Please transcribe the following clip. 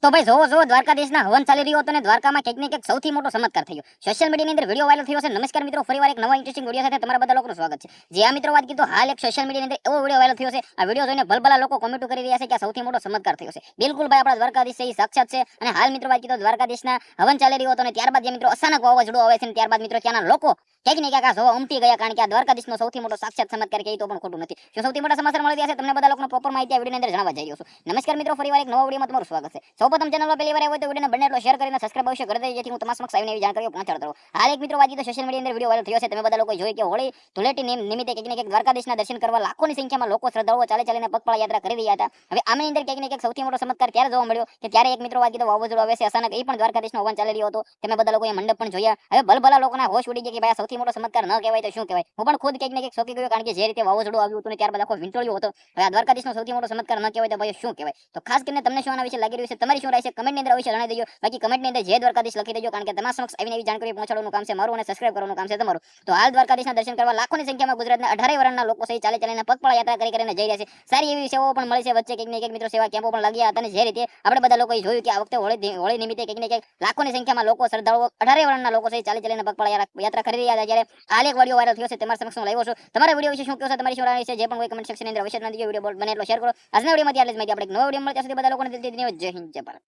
તો ભાઈ જોવો દ્વારકાધીશના હવન ચાલી રહ્યો હતો અને દ્વારકામાં કંઈક ને કંઈક સૌથી મોટો ચમત્કાર થયો. સોશિયલ મીડિયાની અંદર વિડીયો વાયરલ થયો છે. નમસ્કાર મિત્રો, ફરીવાર એક નવા ઇન્ટરેસ્ટિંગ વિડીયો સાથે તમારા બધા લોકોનું સ્વાગત છે. જે આ મિત્રો વાત કીધો હાલ એક સોશિયલ મીડિયાની અંદર એવો વિડીયો વાયરલ થયો છે. આ વિડીયો જોઈને ભલભલા લોકો કોમેન્ટ કરી રહ્યા છે કે આ સૌથી મોટો ચમત્કાર થયો છે. બિલકુલ ભાઈ, આપણા દ્વારકાધીશ છે એ સાક્ષાત છે. અને હાલ મિત્રો વાત કીધો દ્વારકાધીશના હવન ચાલી રહ્યો હતો અને ત્યારબાદ જે મિત્રો અચાનક વાવાઝોડું આવે છે અને ત્યારબાદ મિત્રો ત્યાંના લોકો ક્યાંક ને ક્યાંક આ જોવા ઉમટી ગયા, કારણ કે આ દ્વારકાધીશનો સૌથી મોટો સાક્ષાત ચમત્કાર કે તો પણ ખોટું નથી. જો સૌથી મોટા સમાચાર મળી રહ્યા છે તમને બધા લોકોનો પ્રોપર માહિતી આ વિડીયોની અંદર જણાવવા જઈ રહ્યો છું. નમસ્કાર મિત્રો, ફરીવાર એક નવા વિડીયોમાં તમારું સ્વાગત છે. સૌપ્રથમ ચેનલમાં પહેલી વાર આવ્યો તો વિડીયોને બંને એટલો શેર કરીને સબસ્ક્રાઇબ અવશ્ય કરી દેજો, જેથી હું તમારા સમક્ષ આવીને એવી જાણકારીઓ પહોંચાડતો રહું. હાલ એક મિત્રો વાત કીધો સોશિયલ મીડિયા અંદર વિડીયો વાયરલ થયો છે. તમે બધા લોકો જોઈ કે હોળી ધૂળેટી નિમિત્તે કંઈક ને કંઈક દ્વારકાધીશના દર્શન કરવા લાખોની સંખ્યામાં લોકો શ્રદ્ધાળુઓ ચાલીને પગપાળા યાત્રા કરી રહ્યા હતા. હવે આમની અંદર કંઈક ને કંઈક સૌથી મોટો ચમત્કાર ત્યારે જોવા મળ્યો કે ત્યારે એક મિત્રો વાત કીધો વાવાઝોડું આવે છે અચાનક, એ પણ દ્વારકાધીશનો હવન ચાલી રહ્યો હતો. તમે બધા લોકોએ મંડપ પણ જોયા. હવે ભલભલા લોકોના હોશ ઉડી ગયા કે ભાઈ આ સૌથી મોટો ચમત્કાર ન કહેવાય તો શું કહેવાય. હું પણ ખુદ કંઈક ને કંઈક શોકી ગયો, કારણ કે જે રીતે વાવાઝોડું આવ્યું હતું ને ત્યારબાદ આખો વીંટળ્યો હતો. હવે આ દ્વારકાધીશનો સૌથી મોટો ચમત્કાર ન કહેવાય તો ભાઈ શું કહેવાય. તો ખાસ કરીને તમને શું આના વિશે લાગી રહ્યું છે, તમારી શું રાય છે, કમેન્ટની અંદર અવશ્ય જણાવી દેજો. બાકી કમેન્ટની અંદર જય દ્વારકાધીશ લખી દેજો, કારણ કે તમારા સમક્ષ આવીને એવી જાણકારી પહોંચાડવાનું કામ છે મારું અને સબસ્ક્રાઇબ કરવાનું કામ છે તમારું. તો હાલ દ્વારકાધીશના દર્શન કરવા લાખોની સંખ્યામાં ગુજરાતના 18 વર્ષના લોકો સહિત ચાલીને પગપાળા યાત્રા કરીને જઈ રહ્યા છે. સારી એવી સેવાઓ પણ મળી છે. વચ્ચે કંઈક ને કંઈક મિત્રો સેવા કેમ્પો પણ લાગ્યા હતા અને જે રીતે આપણે બધા લોકોએ જોયું કે આ વખતે હોળી નિમિત્તે કંઈક ને કંઈક લાખોની સંખ્યામાં લોકો શ્રદ્ધાળુઓ 18 વર્ષના લોકો સહિત ચાલીને પગપાળા યાત્રા કરી રહ્યા હતા. જ્યારે હાલ એક વિડીયો વાયરલ થયો છે, તમારા સમક્ષ હું લાવ્યો છું. તમારા વિડીયો વિશે શું કહો છો, તમારી શું રાય છે, જે પણ કોઈ કમેન્ટ સેક્શનની અંદર અવશ્ય જણાવજો. વિડીયો બને એટલો શેર કરો. આજના વિડીયોમાંથી આટલી જ માહિતી. આપણે એક નવો વિડીયો મળે ત્યાં સુધી બધા લોકોને દિલથી ધન્યવાદ. જય હિન્દ, જય ભારત.